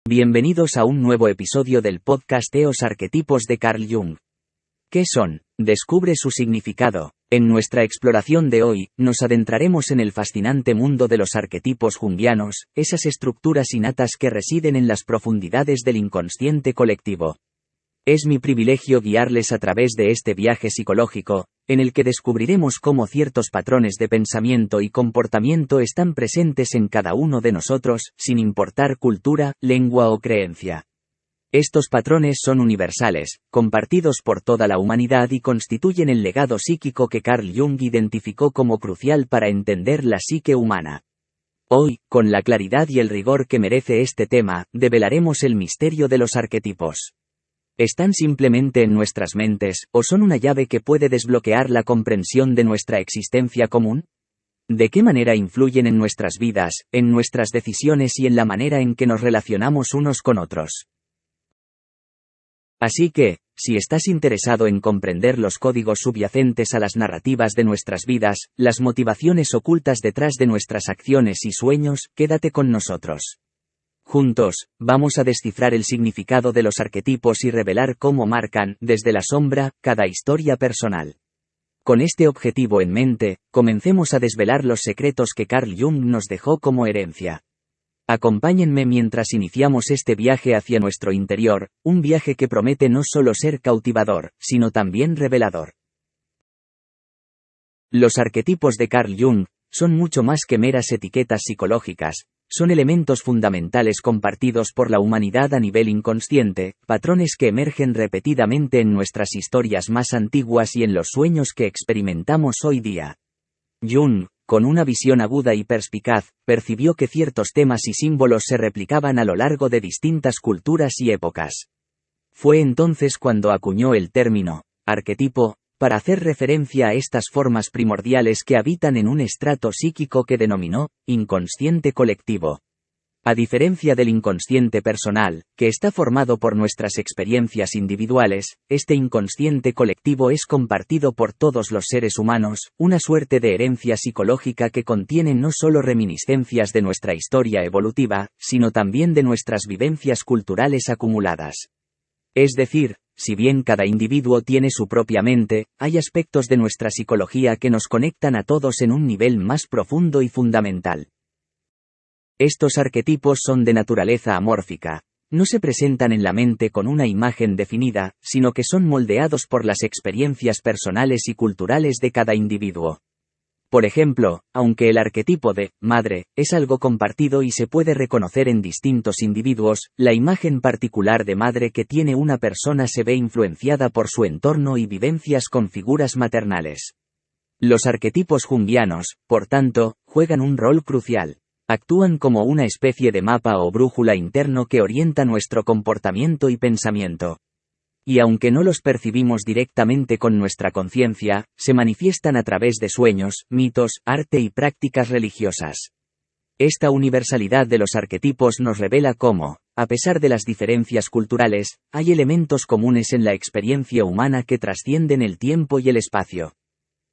Bienvenidos a un nuevo episodio del podcast EOS Arquetipos de Carl Jung. ¿Qué son? Descubre su significado. En nuestra exploración de hoy, nos adentraremos en el fascinante mundo de los arquetipos junguianos, esas estructuras innatas que residen en las profundidades del inconsciente colectivo. Es mi privilegio guiarles a través de este viaje psicológico, en el que descubriremos cómo ciertos patrones de pensamiento y comportamiento están presentes en cada uno de nosotros, sin importar cultura, lengua o creencia. Estos patrones son universales, compartidos por toda la humanidad y constituyen el legado psíquico que Carl Jung identificó como crucial para entender la psique humana. Hoy, con la claridad y el rigor que merece este tema, develaremos el misterio de los arquetipos. ¿Están simplemente en nuestras mentes, o son una llave que puede desbloquear la comprensión de nuestra existencia común? ¿De qué manera influyen en nuestras vidas, en nuestras decisiones y en la manera en que nos relacionamos unos con otros? Así que, si estás interesado en comprender los códigos subyacentes a las narrativas de nuestras vidas, las motivaciones ocultas detrás de nuestras acciones y sueños, quédate con nosotros. Juntos, vamos a descifrar el significado de los arquetipos y revelar cómo marcan, desde la sombra, cada historia personal. Con este objetivo en mente, comencemos a desvelar los secretos que Carl Jung nos dejó como herencia. Acompáñenme mientras iniciamos este viaje hacia nuestro interior, un viaje que promete no solo ser cautivador, sino también revelador. Los arquetipos de Carl Jung son mucho más que meras etiquetas psicológicas. Son elementos fundamentales compartidos por la humanidad a nivel inconsciente, patrones que emergen repetidamente en nuestras historias más antiguas y en los sueños que experimentamos hoy día. Jung, con una visión aguda y perspicaz, percibió que ciertos temas y símbolos se replicaban a lo largo de distintas culturas y épocas. Fue entonces cuando acuñó el término arquetipo, para hacer referencia a estas formas primordiales que habitan en un estrato psíquico que denominó inconsciente colectivo. A diferencia del inconsciente personal, que está formado por nuestras experiencias individuales, este inconsciente colectivo es compartido por todos los seres humanos, una suerte de herencia psicológica que contiene no solo reminiscencias de nuestra historia evolutiva, sino también de nuestras vivencias culturales acumuladas. Es decir, si bien cada individuo tiene su propia mente, hay aspectos de nuestra psicología que nos conectan a todos en un nivel más profundo y fundamental. Estos arquetipos son de naturaleza amórfica. No se presentan en la mente con una imagen definida, sino que son moldeados por las experiencias personales y culturales de cada individuo. Por ejemplo, aunque el arquetipo de madre es algo compartido y se puede reconocer en distintos individuos, la imagen particular de madre que tiene una persona se ve influenciada por su entorno y vivencias con figuras maternales. Los arquetipos junguianos, por tanto, juegan un rol crucial. Actúan como una especie de mapa o brújula interno que orienta nuestro comportamiento y pensamiento. Y aunque no los percibimos directamente con nuestra conciencia, se manifiestan a través de sueños, mitos, arte y prácticas religiosas. Esta universalidad de los arquetipos nos revela cómo, a pesar de las diferencias culturales, hay elementos comunes en la experiencia humana que trascienden el tiempo y el espacio.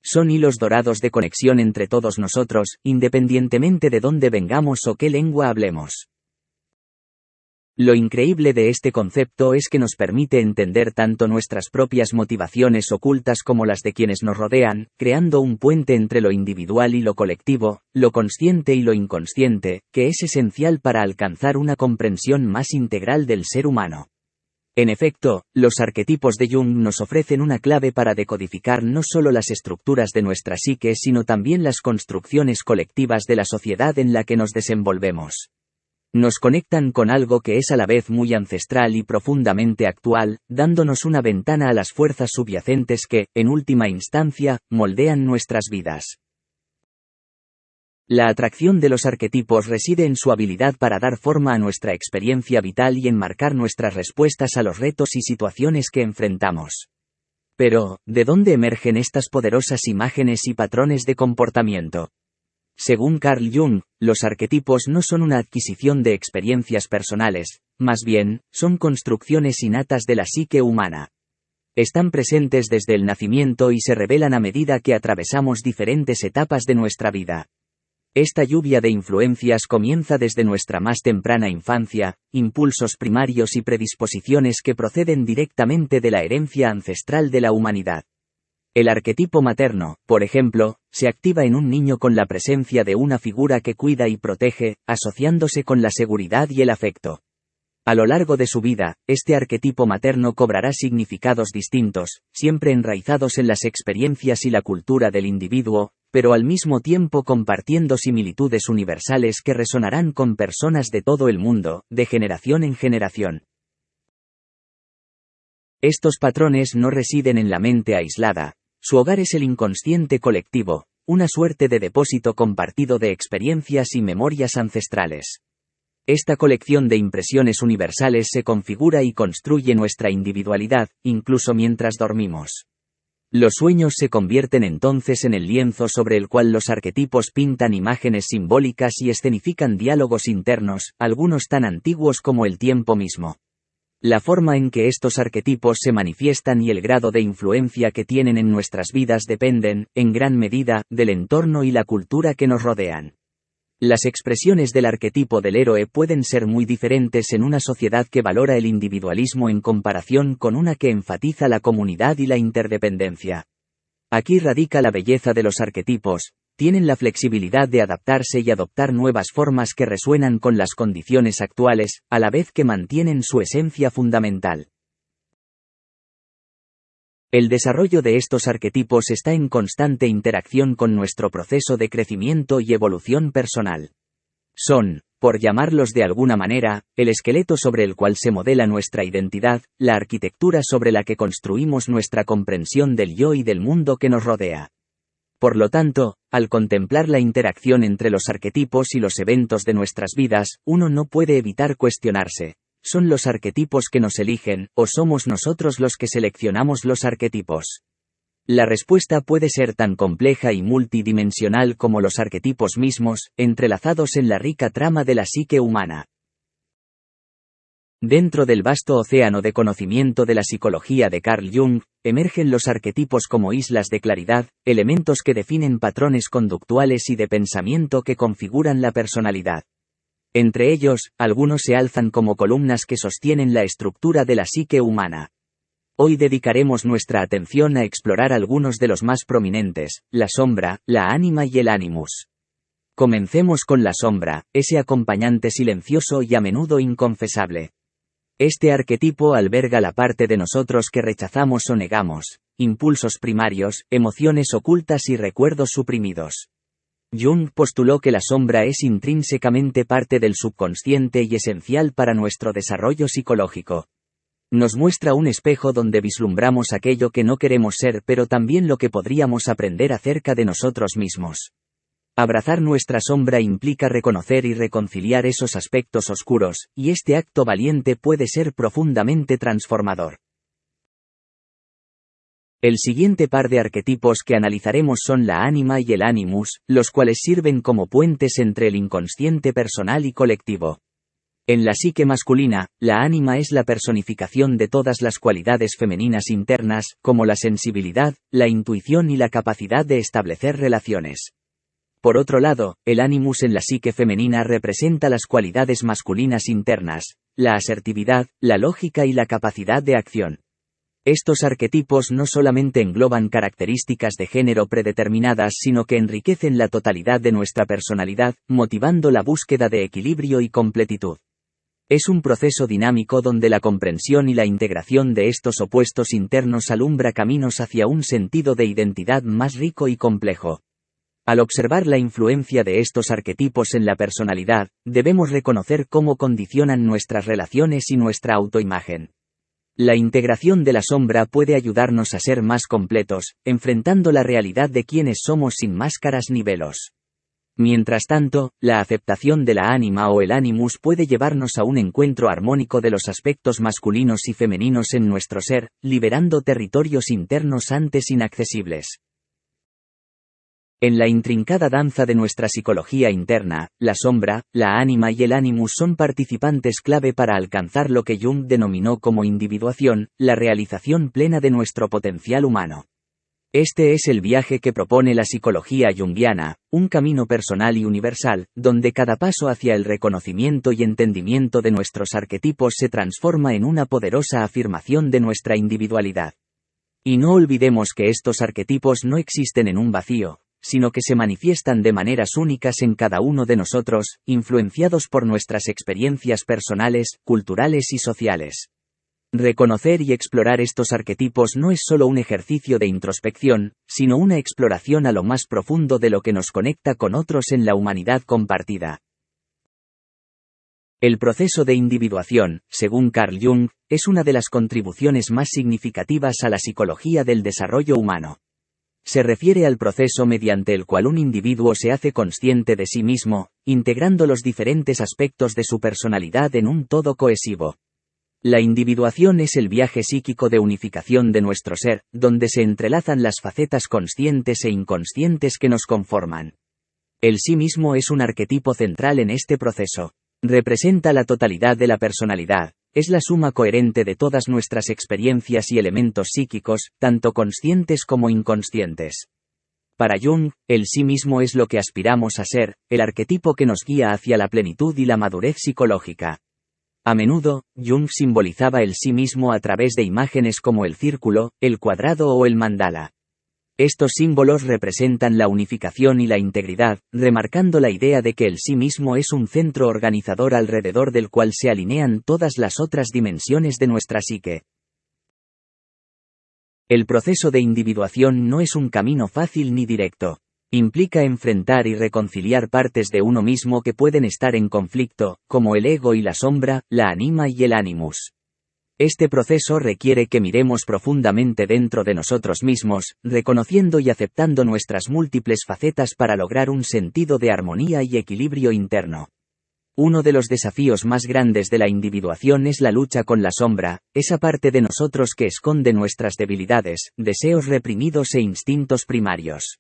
Son hilos dorados de conexión entre todos nosotros, independientemente de dónde vengamos o qué lengua hablemos. Lo increíble de este concepto es que nos permite entender tanto nuestras propias motivaciones ocultas como las de quienes nos rodean, creando un puente entre lo individual y lo colectivo, lo consciente y lo inconsciente, que es esencial para alcanzar una comprensión más integral del ser humano. En efecto, los arquetipos de Jung nos ofrecen una clave para decodificar no solo las estructuras de nuestra psique sino también las construcciones colectivas de la sociedad en la que nos desenvolvemos. Nos conectan con algo que es a la vez muy ancestral y profundamente actual, dándonos una ventana a las fuerzas subyacentes que, en última instancia, moldean nuestras vidas. La atracción de los arquetipos reside en su habilidad para dar forma a nuestra experiencia vital y enmarcar nuestras respuestas a los retos y situaciones que enfrentamos. Pero, ¿de dónde emergen estas poderosas imágenes y patrones de comportamiento? Según Carl Jung, los arquetipos no son una adquisición de experiencias personales, más bien, son construcciones innatas de la psique humana. Están presentes desde el nacimiento y se revelan a medida que atravesamos diferentes etapas de nuestra vida. Esta lluvia de influencias comienza desde nuestra más temprana infancia, impulsos primarios y predisposiciones que proceden directamente de la herencia ancestral de la humanidad. El arquetipo materno, por ejemplo, se activa en un niño con la presencia de una figura que cuida y protege, asociándose con la seguridad y el afecto. A lo largo de su vida, este arquetipo materno cobrará significados distintos, siempre enraizados en las experiencias y la cultura del individuo, pero al mismo tiempo compartiendo similitudes universales que resonarán con personas de todo el mundo, de generación en generación. Estos patrones no residen en la mente aislada, su hogar es el inconsciente colectivo, una suerte de depósito compartido de experiencias y memorias ancestrales. Esta colección de impresiones universales se configura y construye nuestra individualidad, incluso mientras dormimos. Los sueños se convierten entonces en el lienzo sobre el cual los arquetipos pintan imágenes simbólicas y escenifican diálogos internos, algunos tan antiguos como el tiempo mismo. La forma en que estos arquetipos se manifiestan y el grado de influencia que tienen en nuestras vidas dependen, en gran medida, del entorno y la cultura que nos rodean. Las expresiones del arquetipo del héroe pueden ser muy diferentes en una sociedad que valora el individualismo en comparación con una que enfatiza la comunidad y la interdependencia. Aquí radica la belleza de los arquetipos, tienen la flexibilidad de adaptarse y adoptar nuevas formas que resuenan con las condiciones actuales, a la vez que mantienen su esencia fundamental. El desarrollo de estos arquetipos está en constante interacción con nuestro proceso de crecimiento y evolución personal. Son, por llamarlos de alguna manera, el esqueleto sobre el cual se modela nuestra identidad, la arquitectura sobre la que construimos nuestra comprensión del yo y del mundo que nos rodea. Por lo tanto, al contemplar la interacción entre los arquetipos y los eventos de nuestras vidas, uno no puede evitar cuestionarse. ¿Son los arquetipos que nos eligen, o somos nosotros los que seleccionamos los arquetipos? La respuesta puede ser tan compleja y multidimensional como los arquetipos mismos, entrelazados en la rica trama de la psique humana. Dentro del vasto océano de conocimiento de la psicología de Carl Jung, emergen los arquetipos como islas de claridad, elementos que definen patrones conductuales y de pensamiento que configuran la personalidad. Entre ellos, algunos se alzan como columnas que sostienen la estructura de la psique humana. Hoy dedicaremos nuestra atención a explorar algunos de los más prominentes, la sombra, la ánima y el animus. Comencemos con la sombra, ese acompañante silencioso y a menudo inconfesable. Este arquetipo alberga la parte de nosotros que rechazamos o negamos, impulsos primarios, emociones ocultas y recuerdos suprimidos. Jung postuló que la sombra es intrínsecamente parte del subconsciente y esencial para nuestro desarrollo psicológico. Nos muestra un espejo donde vislumbramos aquello que no queremos ser, pero también lo que podríamos aprender acerca de nosotros mismos. Abrazar nuestra sombra implica reconocer y reconciliar esos aspectos oscuros, y este acto valiente puede ser profundamente transformador. El siguiente par de arquetipos que analizaremos son la ánima y el animus, los cuales sirven como puentes entre el inconsciente personal y colectivo. En la psique masculina, la ánima es la personificación de todas las cualidades femeninas internas, como la sensibilidad, la intuición y la capacidad de establecer relaciones. Por otro lado, el animus en la psique femenina representa las cualidades masculinas internas, la asertividad, la lógica y la capacidad de acción. Estos arquetipos no solamente engloban características de género predeterminadas, sino que enriquecen la totalidad de nuestra personalidad, motivando la búsqueda de equilibrio y completitud. Es un proceso dinámico donde la comprensión y la integración de estos opuestos internos alumbra caminos hacia un sentido de identidad más rico y complejo. Al observar la influencia de estos arquetipos en la personalidad, debemos reconocer cómo condicionan nuestras relaciones y nuestra autoimagen. La integración de la sombra puede ayudarnos a ser más completos, enfrentando la realidad de quienes somos sin máscaras ni velos. Mientras tanto, la aceptación de la ánima o el animus puede llevarnos a un encuentro armónico de los aspectos masculinos y femeninos en nuestro ser, liberando territorios internos antes inaccesibles. En la intrincada danza de nuestra psicología interna, la sombra, la ánima y el animus son participantes clave para alcanzar lo que Jung denominó como individuación, la realización plena de nuestro potencial humano. Este es el viaje que propone la psicología junguiana, un camino personal y universal, donde cada paso hacia el reconocimiento y entendimiento de nuestros arquetipos se transforma en una poderosa afirmación de nuestra individualidad. Y no olvidemos que estos arquetipos no existen en un vacío, sino que se manifiestan de maneras únicas en cada uno de nosotros, influenciados por nuestras experiencias personales, culturales y sociales. Reconocer y explorar estos arquetipos no es solo un ejercicio de introspección, sino una exploración a lo más profundo de lo que nos conecta con otros en la humanidad compartida. El proceso de individuación, según Carl Jung, es una de las contribuciones más significativas a la psicología del desarrollo humano. Se refiere al proceso mediante el cual un individuo se hace consciente de sí mismo, integrando los diferentes aspectos de su personalidad en un todo cohesivo. La individuación es el viaje psíquico de unificación de nuestro ser, donde se entrelazan las facetas conscientes e inconscientes que nos conforman. El sí mismo es un arquetipo central en este proceso. Representa la totalidad de la personalidad, es la suma coherente de todas nuestras experiencias y elementos psíquicos, tanto conscientes como inconscientes. Para Jung, el sí mismo es lo que aspiramos a ser, el arquetipo que nos guía hacia la plenitud y la madurez psicológica. A menudo, Jung simbolizaba el sí mismo a través de imágenes como el círculo, el cuadrado o el mandala. Estos símbolos representan la unificación y la integridad, remarcando la idea de que el sí mismo es un centro organizador alrededor del cual se alinean todas las otras dimensiones de nuestra psique. El proceso de individuación no es un camino fácil ni directo. Implica enfrentar y reconciliar partes de uno mismo que pueden estar en conflicto, como el ego y la sombra, la anima y el animus. Este proceso requiere que miremos profundamente dentro de nosotros mismos, reconociendo y aceptando nuestras múltiples facetas para lograr un sentido de armonía y equilibrio interno. Uno de los desafíos más grandes de la individuación es la lucha con la sombra, esa parte de nosotros que esconde nuestras debilidades, deseos reprimidos e instintos primarios.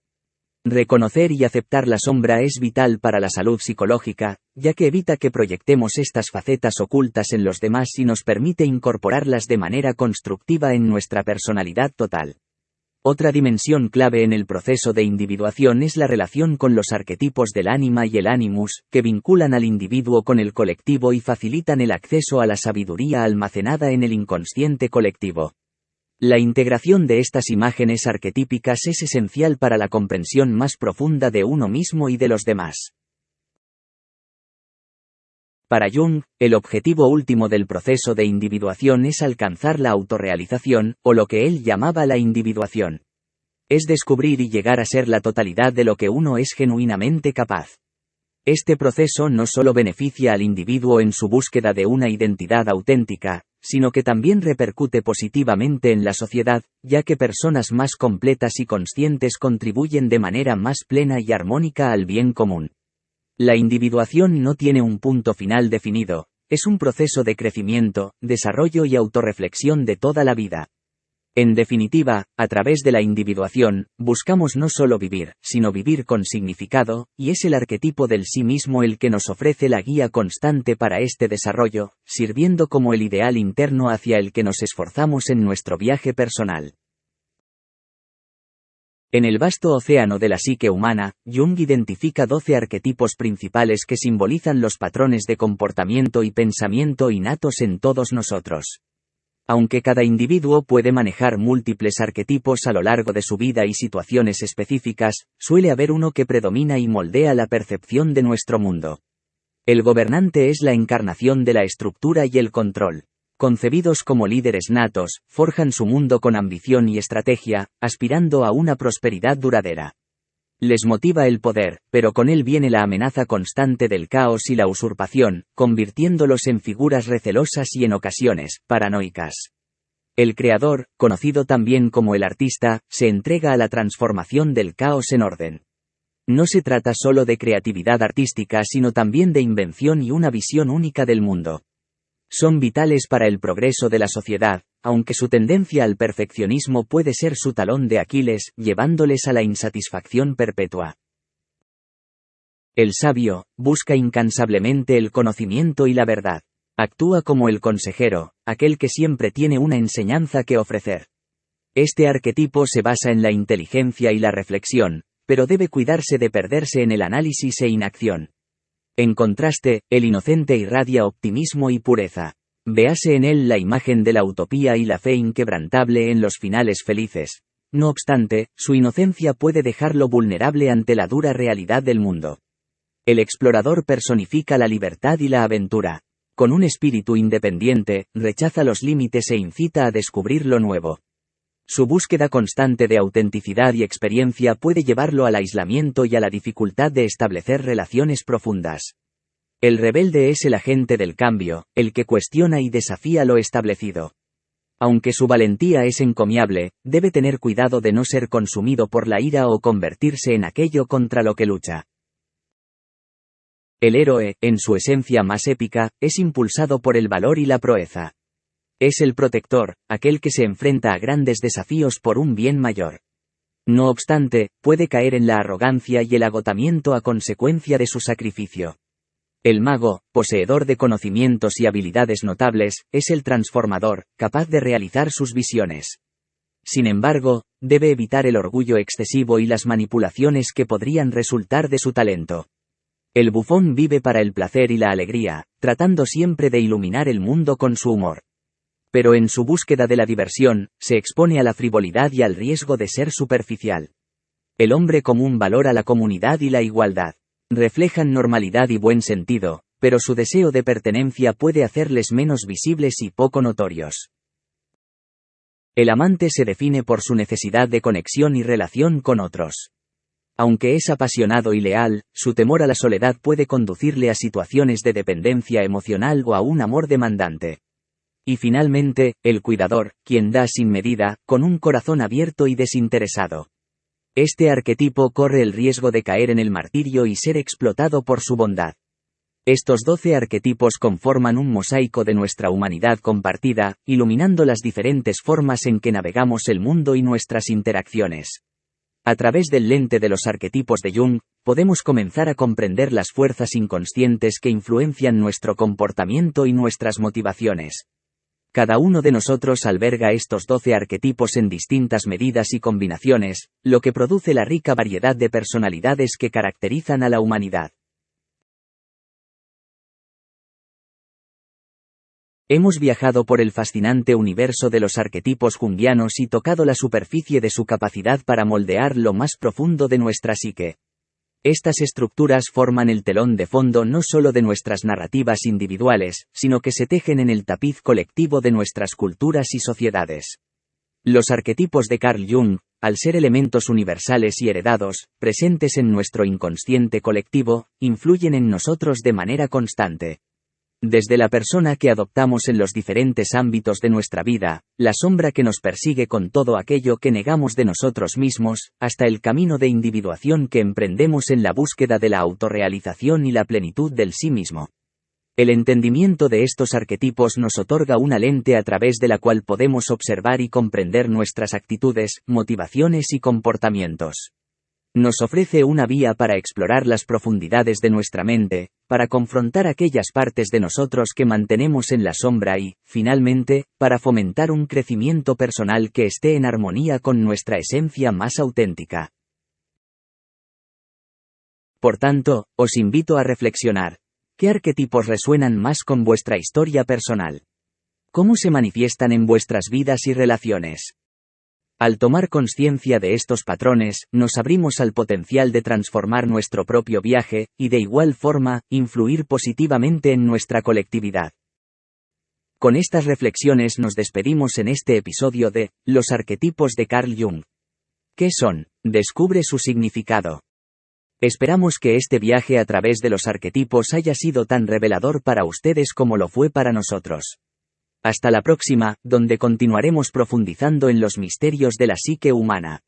Reconocer y aceptar la sombra es vital para la salud psicológica, ya que evita que proyectemos estas facetas ocultas en los demás y nos permite incorporarlas de manera constructiva en nuestra personalidad total. Otra dimensión clave en el proceso de individuación es la relación con los arquetipos del ánima y el animus, que vinculan al individuo con el colectivo y facilitan el acceso a la sabiduría almacenada en el inconsciente colectivo. La integración de estas imágenes arquetípicas es esencial para la comprensión más profunda de uno mismo y de los demás. Para Jung, el objetivo último del proceso de individuación es alcanzar la autorrealización, o lo que él llamaba la individuación. Es descubrir y llegar a ser la totalidad de lo que uno es genuinamente capaz. Este proceso no solo beneficia al individuo en su búsqueda de una identidad auténtica, sino que también repercute positivamente en la sociedad, ya que personas más completas y conscientes contribuyen de manera más plena y armónica al bien común. La individuación no tiene un punto final definido, es un proceso de crecimiento, desarrollo y autorreflexión de toda la vida. En definitiva, a través de la individuación, buscamos no solo vivir, sino vivir con significado, y es el arquetipo del sí mismo el que nos ofrece la guía constante para este desarrollo, sirviendo como el ideal interno hacia el que nos esforzamos en nuestro viaje personal. En el vasto océano de la psique humana, Jung identifica 12 arquetipos principales que simbolizan los patrones de comportamiento y pensamiento innatos en todos nosotros. Aunque cada individuo puede manejar múltiples arquetipos a lo largo de su vida y situaciones específicas, suele haber uno que predomina y moldea la percepción de nuestro mundo. El gobernante es la encarnación de la estructura y el control. Concebidos como líderes natos, forjan su mundo con ambición y estrategia, aspirando a una prosperidad duradera. Les motiva el poder, pero con él viene la amenaza constante del caos y la usurpación, convirtiéndolos en figuras recelosas y en ocasiones, paranoicas. El creador, conocido también como el artista, se entrega a la transformación del caos en orden. No se trata solo de creatividad artística sino también de invención y una visión única del mundo. Son vitales para el progreso de la sociedad, aunque su tendencia al perfeccionismo puede ser su talón de Aquiles, llevándoles a la insatisfacción perpetua. El sabio, busca incansablemente el conocimiento y la verdad. Actúa como el consejero, aquel que siempre tiene una enseñanza que ofrecer. Este arquetipo se basa en la inteligencia y la reflexión, pero debe cuidarse de perderse en el análisis e inacción. En contraste, el inocente irradia optimismo y pureza. Véase en él la imagen de la utopía y la fe inquebrantable en los finales felices. No obstante, su inocencia puede dejarlo vulnerable ante la dura realidad del mundo. El explorador personifica la libertad y la aventura. Con un espíritu independiente, rechaza los límites e incita a descubrir lo nuevo. Su búsqueda constante de autenticidad y experiencia puede llevarlo al aislamiento y a la dificultad de establecer relaciones profundas. El rebelde es el agente del cambio, el que cuestiona y desafía lo establecido. Aunque su valentía es encomiable, debe tener cuidado de no ser consumido por la ira o convertirse en aquello contra lo que lucha. El héroe, en su esencia más épica, es impulsado por el valor y la proeza. Es el protector, aquel que se enfrenta a grandes desafíos por un bien mayor. No obstante, puede caer en la arrogancia y el agotamiento a consecuencia de su sacrificio. El mago, poseedor de conocimientos y habilidades notables, es el transformador, capaz de realizar sus visiones. Sin embargo, debe evitar el orgullo excesivo y las manipulaciones que podrían resultar de su talento. El bufón vive para el placer y la alegría, tratando siempre de iluminar el mundo con su humor. Pero en su búsqueda de la diversión, se expone a la frivolidad y al riesgo de ser superficial. El hombre común valora la comunidad y la igualdad. Reflejan normalidad y buen sentido, pero su deseo de pertenencia puede hacerles menos visibles y poco notorios. El amante se define por su necesidad de conexión y relación con otros. Aunque es apasionado y leal, su temor a la soledad puede conducirle a situaciones de dependencia emocional o a un amor demandante. Y finalmente, el cuidador, quien da sin medida, con un corazón abierto y desinteresado. Este arquetipo corre el riesgo de caer en el martirio y ser explotado por su bondad. Estos 12 arquetipos conforman un mosaico de nuestra humanidad compartida, iluminando las diferentes formas en que navegamos el mundo y nuestras interacciones. A través del lente de los arquetipos de Jung, podemos comenzar a comprender las fuerzas inconscientes que influencian nuestro comportamiento y nuestras motivaciones. Cada uno de nosotros alberga estos 12 arquetipos en distintas medidas y combinaciones, lo que produce la rica variedad de personalidades que caracterizan a la humanidad. Hemos viajado por el fascinante universo de los arquetipos junguianos y tocado la superficie de su capacidad para moldear lo más profundo de nuestra psique. Estas estructuras forman el telón de fondo no solo de nuestras narrativas individuales, sino que se tejen en el tapiz colectivo de nuestras culturas y sociedades. Los arquetipos de Carl Jung, al ser elementos universales y heredados, presentes en nuestro inconsciente colectivo, influyen en nosotros de manera constante. Desde la persona que adoptamos en los diferentes ámbitos de nuestra vida, la sombra que nos persigue con todo aquello que negamos de nosotros mismos, hasta el camino de individuación que emprendemos en la búsqueda de la autorrealización y la plenitud del sí mismo. El entendimiento de estos arquetipos nos otorga una lente a través de la cual podemos observar y comprender nuestras actitudes, motivaciones y comportamientos. Nos ofrece una vía para explorar las profundidades de nuestra mente, para confrontar aquellas partes de nosotros que mantenemos en la sombra y, finalmente, para fomentar un crecimiento personal que esté en armonía con nuestra esencia más auténtica. Por tanto, os invito a reflexionar. ¿Qué arquetipos resuenan más con vuestra historia personal? ¿Cómo se manifiestan en vuestras vidas y relaciones? Al tomar conciencia de estos patrones, nos abrimos al potencial de transformar nuestro propio viaje, y de igual forma, influir positivamente en nuestra colectividad. Con estas reflexiones nos despedimos en este episodio de Los arquetipos de Carl Jung. ¿Qué son? Descubre su significado. Esperamos que este viaje a través de los arquetipos haya sido tan revelador para ustedes como lo fue para nosotros. Hasta la próxima, donde continuaremos profundizando en los misterios de la psique humana.